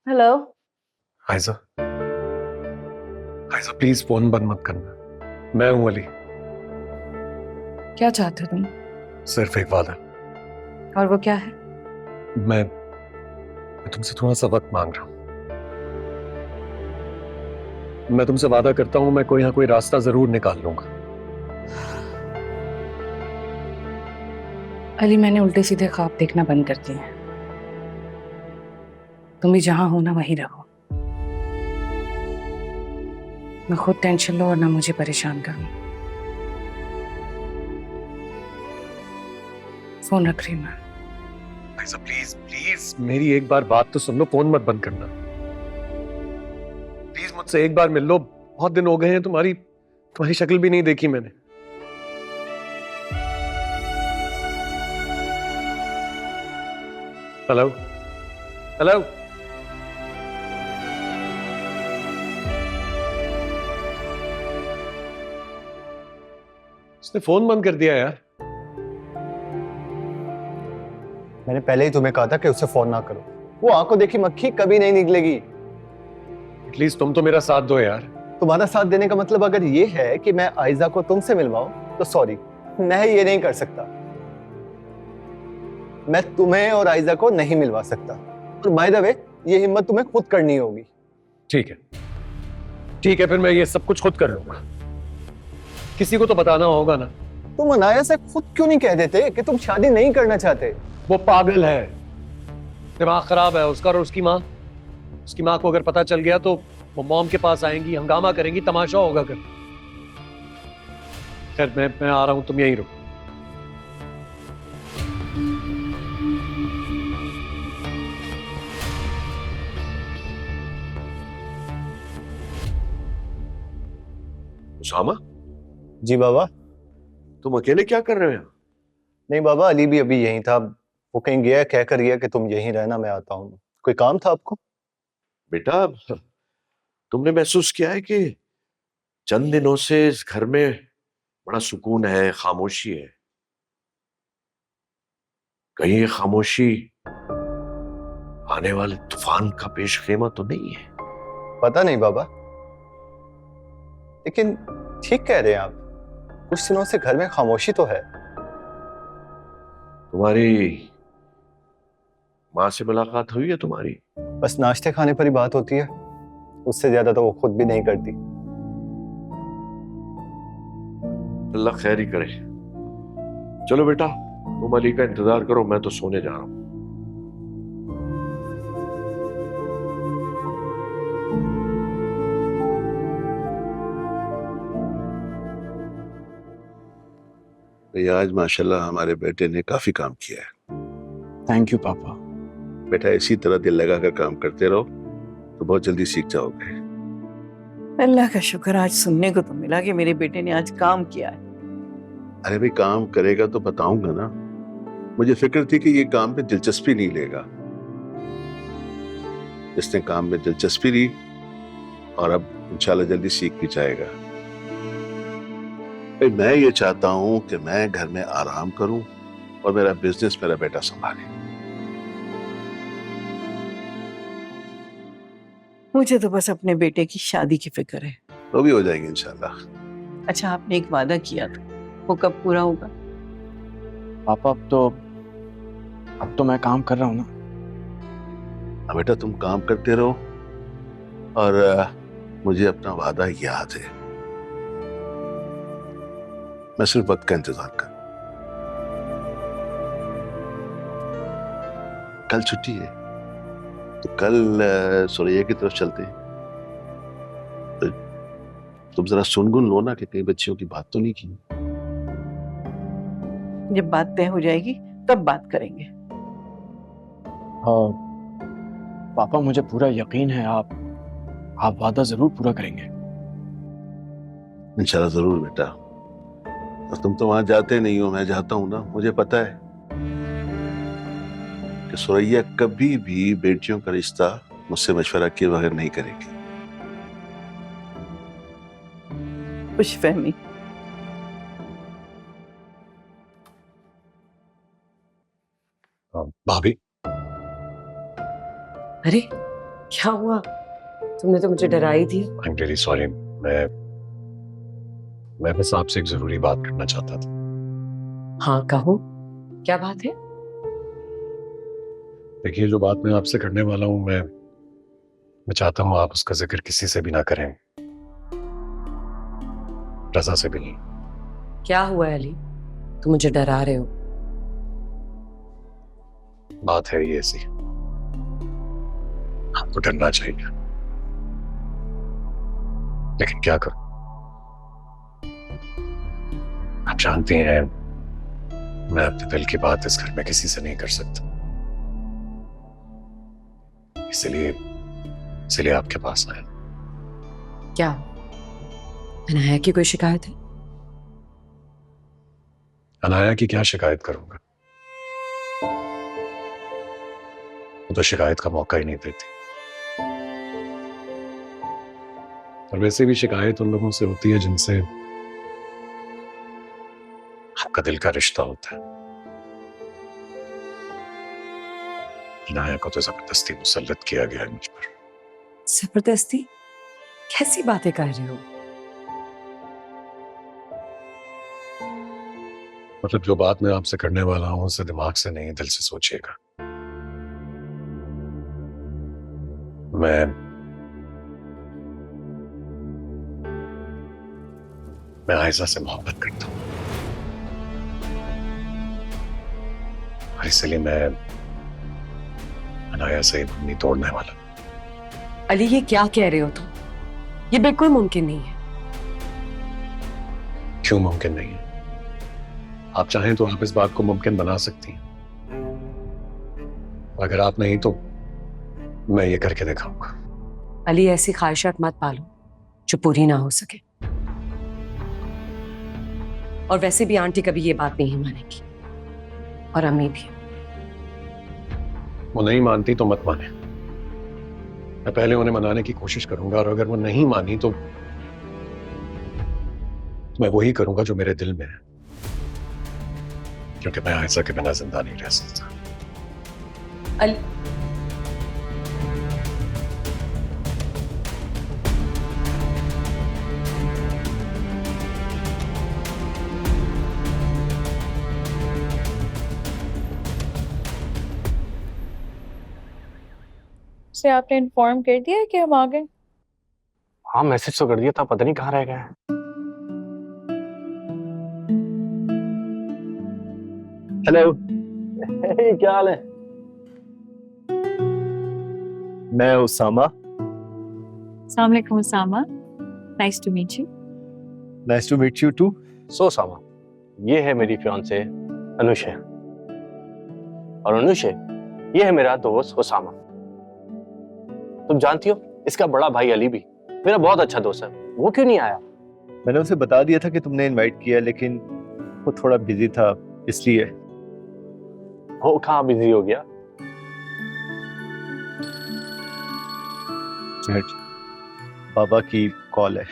Hello. Aiza, Aiza please phone बंद मत करना। मैं हूं अली। क्या चाहते हो तुम? सिर्फ एक वादा। और वो क्या है? मैं तुमसे थोड़ा सा वक्त मांग रहा हूं। मैं तुमसे वादा करता हूं, मैं कोई ना कोई रास्ता जरूर निकाल लूंगा। अली, मैंने उल्टे सीधे ख्वाब देखना बंद कर दिए हैं। तुम भी जहां हो ना वहीं रहो। मैं खुद टेंशन लो और ना मुझे परेशान करो। फोन रख रही हूं मैं। आयजा प्लीज प्लीज मेरी एक बार बात तो सुन लो, फोन मत बंद करना। प्लीज मुझसे एक बार मिल लो। बहुत दिन हो गए हैं, तुम्हारी तुम्हारी शक्ल भी नहीं देखी मैंने। Hello, hello. उसने फोन बंद कर दिया यार। मैंने पहले ही तुम्हें कहा था कि उससे फोन ना करो। वो आंखों देखी मक्खी कभी नहीं निकलेगी। एटलीस्ट तुम तो मेरा साथ दो यार। तुम्हारा साथ देने का मतलब अगर ये है कि मैं आयजा को तुमसे मिलवाऊं, तो सॉरी, मैं ये नहीं कर सकता। मैं तुम्हें और आयजा को नहीं मिलवा सकता। और बाय द वे, ये हिम्मत तुम्हें खुद करनी होगी। ठीक है, ठीक है, फिर मैं ये सब कुछ खुद कर लूंगा। किसी को तो बताना होगा ना। तुम अनाया से खुद क्यों नहीं कह देते कि तुम शादी नहीं करना चाहते? वो पागल है, दिमाग खराब है उसका। और उसकी माँ को अगर पता चल गया तो वो मॉम के पास आएंगी, हंगामा करेंगी, तमाशा होगा कर। खैर, मैं आ रहा हूं, तुम यहीं रहो। उसामा, जी बाबा। तुम अकेले क्या कर रहे हो यहाँ? नहीं बाबा, अली भी अभी यहीं था। वो कहीं गया, कह कर गया कि तुम यहीं रहना, मैं आता हूँ। कोई काम था आपको? बेटा, तुमने महसूस किया है कि चंद दिनों से इस घर में बड़ा सुकून है, खामोशी है। कहीं ये खामोशी आने वाले तूफान का पेशखेमा तो नहीं है? पता नहीं बाबा, लेकिन ठीक कह रहे हैं आप। कुछ दिनों से घर में खामोशी तो है। तुम्हारी माँ से मुलाकात हुई है तुम्हारी? बस नाश्ते खाने पर ही बात होती है। उससे ज्यादा तो वो खुद भी नहीं करती। अल्लाह खैर ही करे। चलो बेटा, तुम अली का इंतजार करो, मैं तो सोने जा रहा हूं। भाई आज माशाल्लाह हमारे बेटे ने काफी काम किया है। थैंक यू पापा। बेटा इसी तरह दिल लगाकर काम करते रहो तो बहुत जल्दी सीख जाओगे। अल्लाह का शुक्र, आज सुनने को तो मिला कि मेरे बेटे ने आज काम किया है। अरे भाई, काम करेगा तो बताऊंगा ना। मुझे फिक्र थी कि ये काम में दिलचस्पी नहीं लेगा। इसने काम में दिलचस्पी ली और अब इंशाल्लाह जल्दी सीख भी जाएगा। भाई मैं ये चाहता हूं कि मैं घर में आराम करूं और मेरा बिजनेस मेरा बेटा संभाले। मुझे तो बस अपने बेटे की शादी की फिक्र है। वो भी हो जाएगी इंशाल्लाह। अच्छा, आपने एक वादा किया था, वो कब पूरा होगा? पापा अब तो मैं काम कर रहा हूँ ना। हाँ बेटा, तुम काम करते रहो और मुझे अपना वादा याद है। मैं सिर्फ वक्त का इंतजार कर। कल छुट्टी है तो कल सुरैया की तरफ चलते हैं। तो तुम जरा सुनगुन लो ना कि कई बच्चियों की बात तो नहीं की। जब बात तय हो जाएगी तब बात करेंगे। हाँ पापा, मुझे पूरा यकीन है आप वादा जरूर पूरा करेंगे। इंशाल्लाह जरूर बेटा। और तुम तो वहां जाते नहीं हो, मैं जाता हूं ना। मुझे पता है कि सुरैया कभी भी बेटियों का रिश्ता मुझसे मशवरा किए बगैर नहीं करेगी। खुश फहमी। भाभी। अरे, क्या हुआ? तुमने तो मुझे डरा ही दिया। I am really sorry. मैं बस आपसे एक जरूरी बात करना चाहता था। हाँ कहो, क्या बात है? देखिए, जो बात मैं आपसे करने वाला हूँ, मैं चाहता हूँ आप उसका जिक्र किसी से भी ना करें, रजा से भी नहीं। क्या हुआ है अली? तुम मुझे डरा रहे हो। बात है ये ऐसी, आपको डरना चाहिए, लेकिन क्या करूं? आप जानती हैं, मैं अपने दिल की बात इस घर में किसी से नहीं कर सकता, इसलिए आपके पास आया। क्या अनाया की कोई शिकायत है? अनाया की क्या शिकायत करूंगा? वो तो शिकायत का मौका ही नहीं देती। और वैसे भी शिकायत उन लोगों से होती है जिनसे आपका दिल का रिश्ता होता है। अनाया को तो जबरदस्ती मुसल्लत किया गया है मुझ पर। जबरदस्ती? कैसी बातें कर रहे हो? मतलब जो बात मैं आपसे करने वाला हूं उसे दिमाग से नहीं, दिल से सोचिएगा। मैं आयशा से मोहब्बत करता हूं, और इसलिए मैं अनाया से नहीं तोड़ने वाला। अली ये क्या कह रहे हो तुम? ये बिल्कुल मुमकिन नहीं है। क्यों मुमकिन नहीं है? आप चाहें तो आप इस बात को मुमकिन बना सकती हैं। अगर आप नहीं तो मैं ये करके दिखाऊंगा। अली ऐसी ख्वाहिशात मत पालो जो पूरी ना हो सके। और वैसे भी आंटी कभी ये बात नहीं मानेगी, और अम्मी भी। वो नहीं मानती तो मत माने। मैं पहले उन्हें मनाने की कोशिश करूंगा, और अगर वो नहीं मानी तो मैं वही करूंगा जो मेरे दिल में है, क्योंकि मैं आयशा के बिना जिंदा नहीं रह सकता। अली से आपने इन्फॉर्म कर दिया है कि हम आ गए? हाँ मैसेज तो कर दिया था, पता नहीं कहाँ रह गए। हेलो। क्या हाल है? मैं उसामा। अस्सलाम वालेकुम Usama, nice to meet you. Nice to meet you too. So सामा, ये है मेरी फियांसे अनुशे, और अनुशे ये है मेरा दोस्त हुसामा। तुम जानती हो इसका बड़ा भाई अली भी मेरा बहुत अच्छा दोस्त है, वो क्यों नहीं आया? मैंने उसे बता दिया था कि तुमने इनवाइट किया, लेकिन वो थोड़ा बिजी था, इसलिए। वो कहाँ बिजी हो गया? बाबा की कॉल है।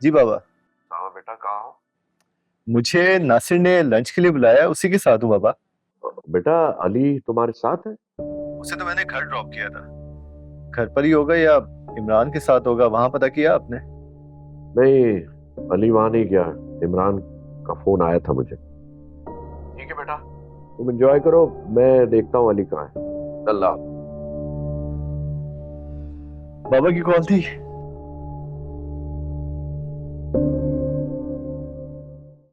जी बाबा। हाँ बेटा, कहाँ हो? मुझे नासिर ने लंच के लिए बुलाया, उसी के साथ हूँ बाबा। बेटा अली तुम्हारे साथ है? उसे तो मैंने घर ड्रॉप किया था। घर पर ही होगा या इमरान के साथ होगा, वहां पता किया आपने? नहीं, अली वहां नहीं गया, इमरान का फोन आया था मुझे। ठीक है बेटा, तुम एंजॉय करो, मैं देखता हूँ अली कहाँ है। अल्लाह। बाबा की कॉल थी।